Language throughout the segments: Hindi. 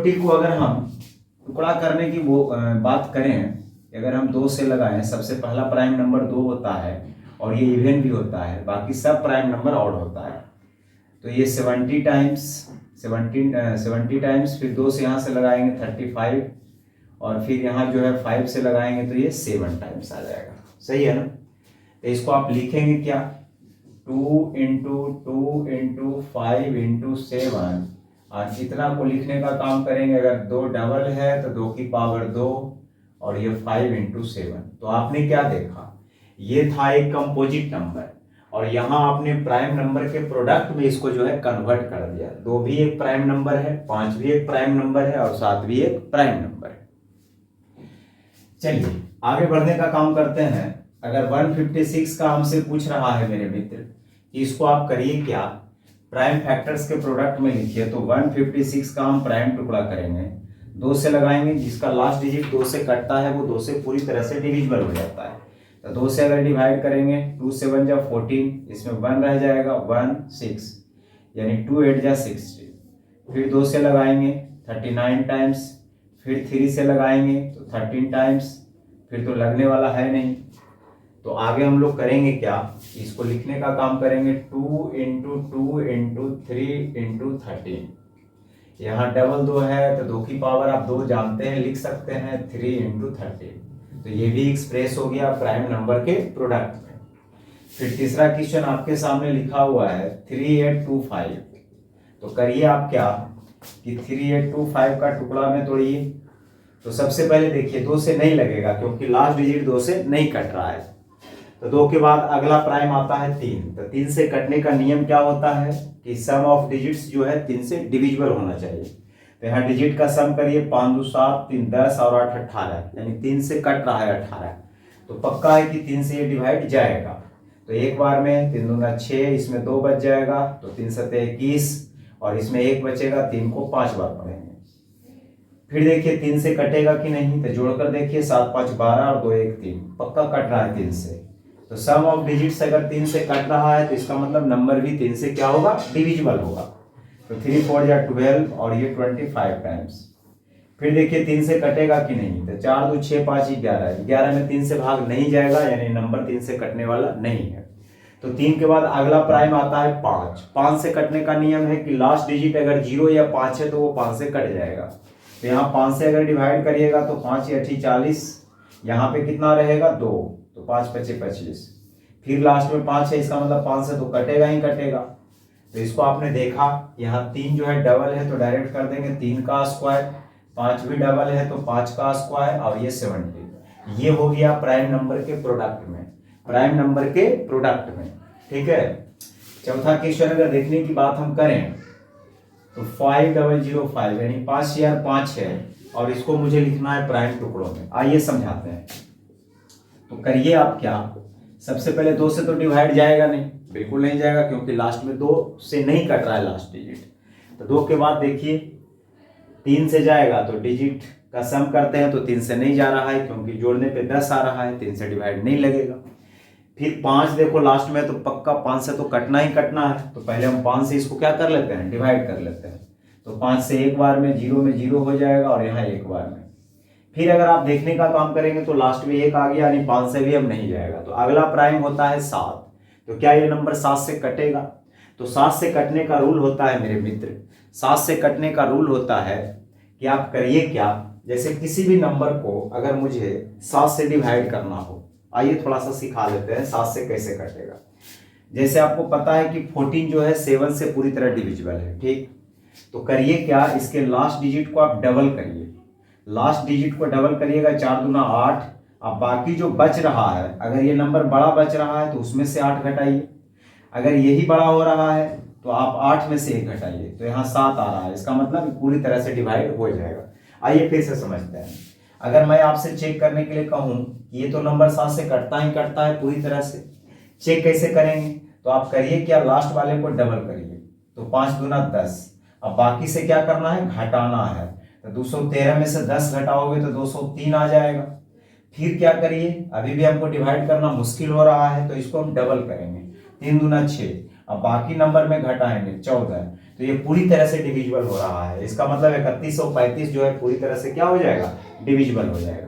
40 को अगर हम टुकड़ा करने की बात करें, अगर हम 2 से लगाएं, सबसे पहला प्राइम नंबर 2 होता है और ये इवन भी होता है, बाकी सब प्राइम नंबर ऑड होता है। तो ये 70 टाइम्स, फिर 2 से यहाँ से लगाएंगे 35, और फिर यहाँ जो है 5 से लगाएंगे तो ये 7 टाइम्स आ जाएगा। सही है ना? तो इसको आप लिखेंगे क्या, 2 इंटू 2 इंटू 5 इंटू 7, और इतना को लिखने का काम करेंगे। अगर 2 डबल है तो 2 की पावर 2, और ये 5 इंटू 7। तो आपने क्या देखा, ये था एक कंपोजिट नंबर, और यहाँ आपने प्राइम नंबर के प्रोडक्ट में इसको जो है कन्वर्ट कर दिया। 2 भी एक प्राइम नंबर है, 5 भी एक प्राइम नंबर है, और 7 भी एक प्राइम नंबर है। चलिए आगे बढ़ने का काम करते हैं। अगर 156 का हमसे पूछ रहा है मेरे मित्र कि इसको आप करिए क्या, प्राइम फैक्टर्स के प्रोडक्ट में लिखिए। तो 156 का हम प्राइम टुकड़ा करेंगे, 2 से लगाएंगे, जिसका लास्ट डिजिट 2 से कटता है वो 2 से पूरी तरह से डिविजिबल हो जाता है। तो 2 से अगर डिवाइड करेंगे, 2 से 1 जा 14, इसमें 1 रह जाएगा, 1 6, यानी 2 8 जा 60। फिर 2 से लगाएंगे 39 टाइम्स, फिर 3 से लगाएंगे तो 13 टाइम्स, फिर तो लगने वाला है नहीं। तो आगे हम लोग करेंगे क्या, इसको लिखने का काम करेंगे, 2 इंटू 2 इंटू 3 इंटू 13। यहाँ डबल 2 है तो 2 की पावर आप 2 जानते हैं, लिख सकते हैं 3 इंटू 13। तो ये भी एक्सप्रेस हो गया प्राइम नंबर के प्रोडक्ट में। फिर तीसरा क्वेश्चन आपके सामने लिखा हुआ है 3825। तो करिए आप क्या कि 3825 का टुकड़ा में तोड़िए। तो सबसे पहले देखिए 2 से नहीं लगेगा क्योंकि लास्ट डिजिट 2 से नहीं कट रहा है। तो 2 के बाद अगला प्राइम आता है 3। तो 3 से कटने का नियम क्या होता है कि सम ऑफ डिजिट्स जो है 3 से डिविजिबल होना चाहिए। तो यहाँ डिजिट का सम करिए, 5 2 7, 3 10 और 8 18, यानी 3 से कट रहा है 18। तो पक्का है कि 3 से ये डिवाइड जाएगा। तो एक बार में 3 दूना 6, इसमें 2 बच जाएगा, तो 3 सते 21, और इसमें 1 बचेगा, 3 को 5 बार पढ़ेंगे। फिर देखिए 3 से कटेगा कि नहीं, तो जोड़कर देखिए 7 5 12 और 2 1 3, पक्का कट रहा है 3 से। तो सम ऑफ डिजिट्स अगर 3 से कट रहा है तो इसका मतलब नंबर भी 3 से क्या होगा, डिविजिबल होगा। तो 3 4 या 12, और ये 25 टाइम्स। फिर देखिए 3 से कटेगा कि नहीं, तो 4 2 6 5 11, 11 में 3 से भाग नहीं जाएगा, यानी नंबर 3 से कटने वाला नहीं है। तो 3 के बाद अगला प्राइम आता है 5। 5 से कटने का नियम है कि लास्ट डिजिट अगर 0 या 5 है तो वो 5 से कट जाएगा। तो यहाँ 5 से अगर डिवाइड करिएगा तो 5 या 40, यहाँ पे कितना रहेगा 2, तो 5 5 25। फिर लास्ट में 5 है, इसका मतलब 5 से तो कटेगा ही कटेगा। तो इसको आपने देखा, यहाँ 3 जो है डबल है तो डायरेक्ट कर देंगे 3 का स्क्वायर, 5 भी डबल है तो 5 का स्क्वायर, और ये 70। ये हो गया प्राइम नंबर के प्रोडक्ट में, प्राइम नंबर के प्रोडक्ट में। ठीक है। चौथा क्वेश्चन अगर देखने की बात हम करें तो 5005, यानी 5005 है, और इसको मुझे लिखना है प्राइम टुकड़ों में। आइए समझाते हैं। तो करिए आप क्या, सबसे पहले 2 से तो डिवाइड जाएगा नहीं, बिल्कुल नहीं जाएगा, क्योंकि लास्ट में 2 से नहीं कट रहा है लास्ट डिजिट। तो 2 के बाद देखिए 3 से जाएगा, तो डिजिट का सम करते हैं तो 3 से नहीं जा रहा है, क्योंकि जोड़ने पे 10 आ रहा है, 3 से डिवाइड नहीं लगेगा। फिर 5 देखो लास्ट में, तो पक्का 5 से तो कटना ही कटना है। तो पहले हम 5 से इसको क्या कर लेते हैं, डिवाइड कर लेते हैं। तो 5 से एक बार में 0 हो जाएगा, और यहाँ एक बार में। फिर अगर आप देखने का काम करेंगे तो लास्ट में 1 आ गया, यानी 5 से भी अब नहीं जाएगा। तो अगला प्राइम होता है 7। तो क्या ये नंबर 7 से कटेगा? तो 7 से कटने का रूल होता है मेरे मित्र, 7 से कटने का रूल होता है कि आप करिए क्या, जैसे किसी भी नंबर को अगर मुझे 7 से डिवाइड करना हो, आइए थोड़ा सा सिखा लेते हैं 7 से कैसे कटेगा। जैसे आपको पता है कि 14 जो है 7 से पूरी तरह डिविजिबल है, ठीक। तो करिए क्या, इसके लास्ट डिजिट को आप डबल करिए, लास्ट डिजिट को डबल करिएगा, 4 दूना 8। अब बाकी जो बच रहा है, अगर ये नंबर बड़ा बच रहा है तो उसमें से 8 घटाइए, अगर यही बड़ा हो रहा है तो आप 8 में से 1 घटाइए, तो यहाँ 7 आ रहा है, इसका मतलब पूरी तरह से डिवाइड हो जाएगा। आइए फिर से समझते हैं। अगर मैं आपसे चेक करने के लिए कहूँ कि ये तो नंबर 7 से कटता ही कटता है पूरी तरह से, चेक कैसे करेंगे? तो आप करिए क्या, लास्ट वाले को डबल करिए, तो 5 दूना 10। अब बाकी से क्या करना है, घटाना है। तो 213 में से 10 घटाओगे तो 203 आ जाएगा। फिर क्या करिए, अभी भी हमको डिवाइड करना मुश्किल हो रहा है, तो इसको हम डबल करेंगे, 3 दूना 6। अब बाकी नंबर में घटाएंगे 14, तो ये पूरी तरह से डिविजिबल हो रहा है। इसका मतलब 3135 जो है पूरी तरह से क्या हो जाएगा, डिविजिबल हो जाएगा।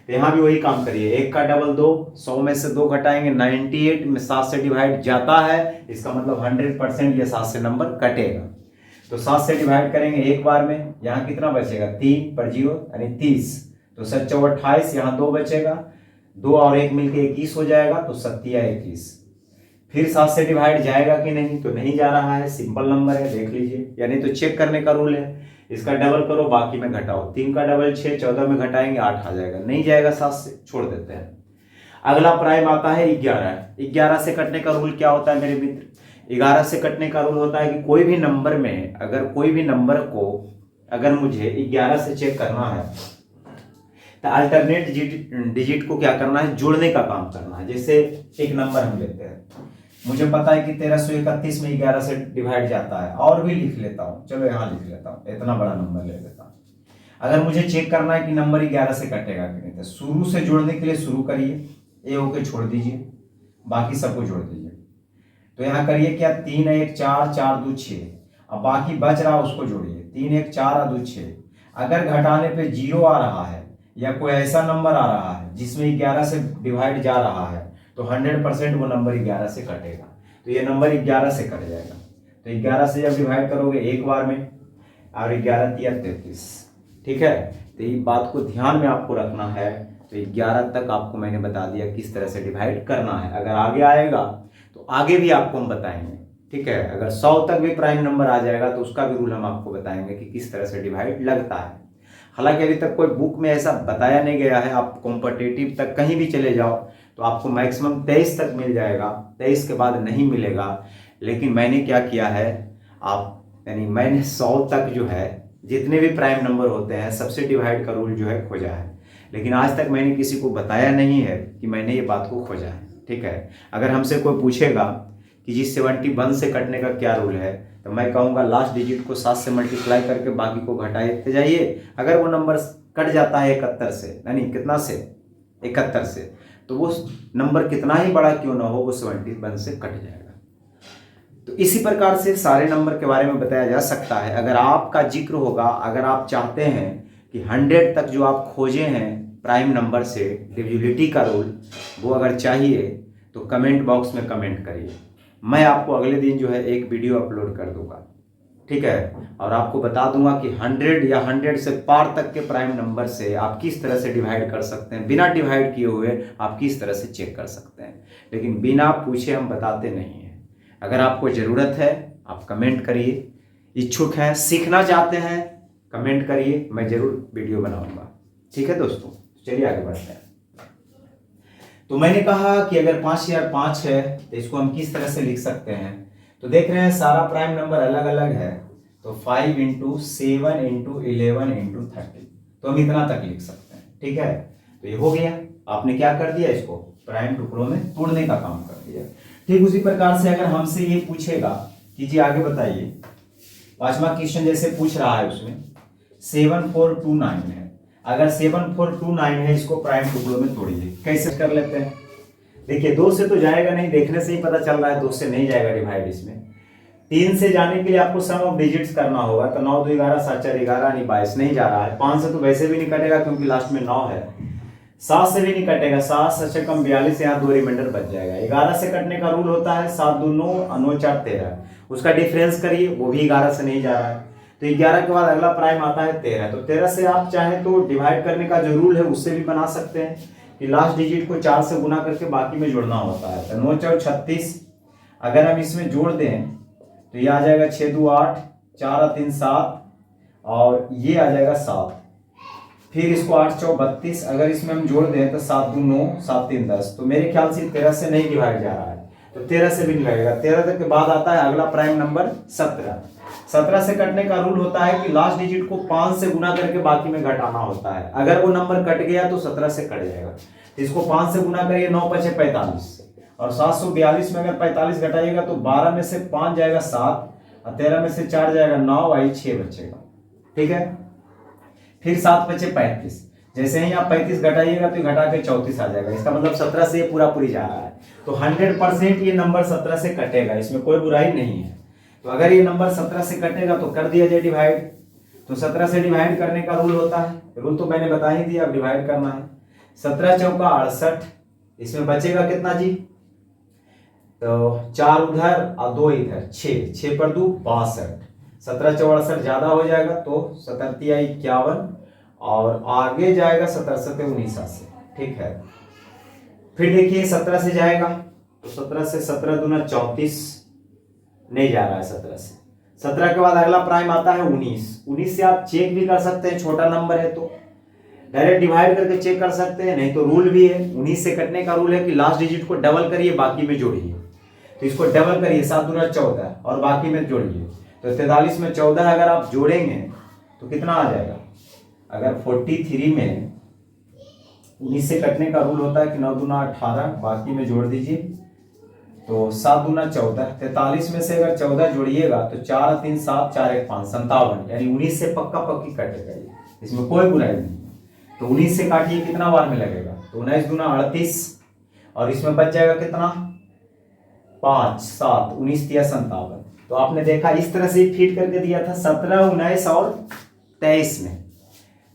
तो यहाँ भी वही काम करिए, 1 का डबल 2, 100 में से 2 घटाएंगे 98 में 7 से डिवाइड जाता है, इसका मतलब 100% ये 7 से नंबर कटेगा। तो 7 से डिवाइड करेंगे एक बार में, यहाँ कितना बचेगा 3 पर 0 यानी 30, तो 7 चौक 28, यहाँ 2 बचेगा, 2 और 1 मिलके 21 हो जाएगा, तो 7 या 21। फिर 7 से डिवाइड जाएगा कि नहीं, तो नहीं जा रहा है, सिंपल नंबर है, देख लीजिए, यानी तो चेक करने का रूल है, इसका डबल करो बाकी में घटाओ, 3 का डबल 6, 14 में घटाएंगे 8 आ जाएगा, नहीं जाएगा 7 से, छोड़ देते हैं। अगला प्राइम आता है 11। 11 से कटने का रूल क्या होता है मेरे मित्र, 11 से कटने का रूल होता है कि कोई भी नंबर में अगर कोई भी नंबर को अगर मुझे 11 से चेक करना है तो अल्टरनेट डिजिट को क्या करना है, जोड़ने का काम करना है। जैसे एक नंबर हम लेते हैं, मुझे पता है कि 1331 में 11 से डिवाइड जाता है, और भी लिख लेता हूं, चलो यहां लिख लेता हूं, इतना बड़ा नंबर ले लेता हूं। अगर मुझे चेक करना है कि नंबर 11 से कटेगा कि नहीं, तो शुरू से जोड़ने के लिए शुरू करिए, ए होके छोड़ दीजिए, बाकी सबको जोड़ दीजिए। तो यहाँ करिए क्या, 3 1 4, 4 2 6, अब बाकी बच रहा उसको जोड़िए, 3 1 4 2 6। अगर घटाने पे 0 आ रहा है या कोई ऐसा नंबर आ रहा है जिसमें 11 से डिवाइड जा रहा है, तो 100% वो नंबर 11 से कटेगा, तो ये नंबर 11 से कट जाएगा। तो 11 से जब डिवाइड करोगे एक बार में, और 11 तिया 33, ठीक है। तो ये बात को ध्यान में आपको रखना है। तो 11 तक आपको मैंने बता दिया किस तरह से डिवाइड करना है, अगर आगे आएगा तो आगे भी आपको हम बताएंगे, ठीक है। अगर 100 तक भी प्राइम नंबर आ जाएगा तो उसका भी रूल हम आपको बताएंगे कि किस तरह से डिवाइड लगता है। हालांकि अभी तक कोई बुक में ऐसा बताया नहीं गया है, आप कॉम्पिटिटिव तक कहीं भी चले जाओ तो आपको मैक्सिमम 23 तक मिल जाएगा, 23 के बाद नहीं मिलेगा। लेकिन मैंने क्या किया है, आप यानी मैंने 100 तक जो है जितने भी प्राइम नंबर होते हैं सबसे डिवाइड का रूल जो है खोजा है, लेकिन आज तक मैंने किसी को बताया नहीं है कि मैंने ये बात को खोजा है, ठीक है। अगर हमसे कोई पूछेगा कि जी 71 से कटने का क्या रूल है, तो मैं कहूँगा लास्ट डिजिट को 7 से मल्टीप्लाई करके बाकी को घटाते जाइए। अगर वो नंबर कट जाता है 71 से, यानी कितना से 71 से, तो वो नंबर कितना ही बड़ा क्यों ना हो वो 71 से कट जाएगा। तो इसी प्रकार से सारे नंबर के बारे में बताया जा सकता है। अगर आपका जिक्र होगा, अगर आप चाहते हैं कि 100 तक जो आप खोजे हैं प्राइम नंबर से डिविजिबिलिटी का रूल, वो अगर चाहिए तो कमेंट बॉक्स में कमेंट करिए, मैं आपको अगले दिन जो है एक वीडियो अपलोड कर दूंगा, ठीक है। और आपको बता दूंगा कि 100 या 100 से पार तक के प्राइम नंबर से आप किस तरह से डिवाइड कर सकते हैं, बिना डिवाइड किए हुए आप किस तरह से चेक कर सकते हैं। लेकिन बिना पूछे हम बताते नहीं हैं। अगर आपको ज़रूरत है आप कमेंट करिए, इच्छुक हैं सीखना चाहते हैं कमेंट करिए, मैं ज़रूर वीडियो बनाऊंगा, ठीक है दोस्तों। चलिए आगे बढ़ते हैं। तो मैंने कहा कि अगर 5005 है तो इसको हम किस तरह से लिख सकते हैं। तो देख रहे हैं सारा प्राइम नंबर अलग अलग है, तो 5 × 7 × 11 × 30, तो हम इतना तक लिख सकते हैं, ठीक है। तो ये हो गया, आपने क्या कर दिया, इसको प्राइम टुकड़ों में तोड़ने का काम कर दिया। ठीक उसी प्रकार से अगर हमसे ये पूछेगा कि जी आगे बताइए, 5वां क्वेश्चन जैसे पूछ रहा है उसमें 7429 है, अगर 7429 है इसको प्राइम टुकड़ों में तोड़िए, कैसे कर लेते हैं। देखिए 2 से तो जाएगा नहीं, देखने से ही पता चल रहा है 2 से नहीं जाएगा डिवाइड। इसमें 3 से जाने के लिए आपको सम ऑफ डिजिट्स करना होगा, तो 9 2 11 7 4 11 यानी 22 नहीं जा रहा है। 5 से तो वैसे भी नहीं कटेगा क्योंकि लास्ट में 9 है। 7 से भी नहीं कटेगा, 7 से कम 42, यहाँ 2 रिमाइंडर बच जाएगा। 11 से कटने का रूल होता है 7 2 9 9 4 13, उसका डिफरेंस करिए, वो भी 11 से नहीं जा रहा है। तो 11 के बाद अगला प्राइम आता है 13, तो 13 से आप चाहें तो डिवाइड करने का जो रूल है उससे भी बना सकते हैं कि लास्ट डिजिट को 4 से गुना करके बाकी में जोड़ना होता है। तो 9 4 36, अगर हम इसमें जोड़ दें तो ये आ जाएगा 6 2 8, 4 3 7, और ये आ जाएगा 7। फिर इसको 8 4 32, अगर इसमें हम जोड़ दें तो 7 2 9, 7 3 10, तो मेरे ख्याल से 13 से नहीं डिवाइड जा रहा है, तो 13 से भी नहीं लगेगा। 13 तक के बाद आता है अगला प्राइम नंबर 17। 17 से कटने का रूल होता है कि लास्ट डिजिट को 5 से गुना करके बाकी में घटाना होता है। अगर वो नंबर कट गया तो 17 से कट जाएगा, तो इसको 5 से गुना करिए, 9 5 45, और 742 में अगर 45 घटाइएगा तो 12 में से 5 जाएगा 7, और 13 में से 4 जाएगा 9, आई 6 बचेगा, ठीक है। फिर 7 बचे 35, जैसे ही आप 35 घटाइएगा तो घटा के 34 आ जाएगा। इसका मतलब 17 से ये पूरा पूरी जा रहा है। तो 100% ये नंबर 17 से कटेगा, इसमें कोई बुराई नहीं है। तो अगर ये नंबर 17 से कटेगा तो कर दिया जाए डिवाइड। तो 17 से डिवाइड करने का रूल होता है, रूल तो मैंने बता ही दिया, अब डिवाइड करना है। 17 चौका 68, इसमें बचेगा कितना जी? तो 4 उधर और 2 इधर, 6, 6 पर 2 62। 17 चौका 68 ज्यादा हो जाएगा तो 17 51 और आगे जाएगा 17 7 19 से, ठीक है। फिर देखिए 17 से जाएगा तो 17 से 17 दूना 34, नहीं जा रहा है 17 से। 17 के बाद अगला प्राइम आता है 19। 19 से आप चेक भी कर सकते हैं, छोटा नंबर है तो डायरेक्ट डिवाइड करके चेक कर सकते हैं, नहीं तो रूल भी है। 19 से कटने का रूल है कि लास्ट डिजिट को डबल करिए, बाकी में जोड़िए। तो इसको डबल करिए, 7 दूना 14 और बाकी में जोड़िए। तो 43 में 14 अगर आप जोड़ेंगे तो कितना आ जाएगा? अगर 43 में 19 से कटने का रूल होता है कि 9 दूना 18, बाकी में जोड़ दीजिए तो 7 दूना 14। 43 में से अगर 14 जोड़िएगा तो 4 3 7 4 1 5 57, यानी 19 से पक्का पक्की कटेगा ये, इसमें कोई बुराई नहीं। तो 19 से काटिए, कितना बार में लगेगा? तो 19 दूना 38 और इसमें बच जाएगा कितना? 5 7 19 तिया 57। तो आपने देखा इस तरह से फिट करके दिया था 17 19 और 23 में।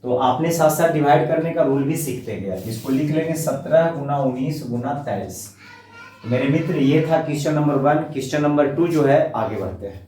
तो आपने साथ साथ डिवाइड करने का रूल भी सीखते गए। इसको लिख लेंगे 17 गुना 19 गुना 23। मेरे मित्र ये था क्वेश्चन नंबर 1। क्वेश्चन नंबर 2 जो है आगे बढ़ते हैं।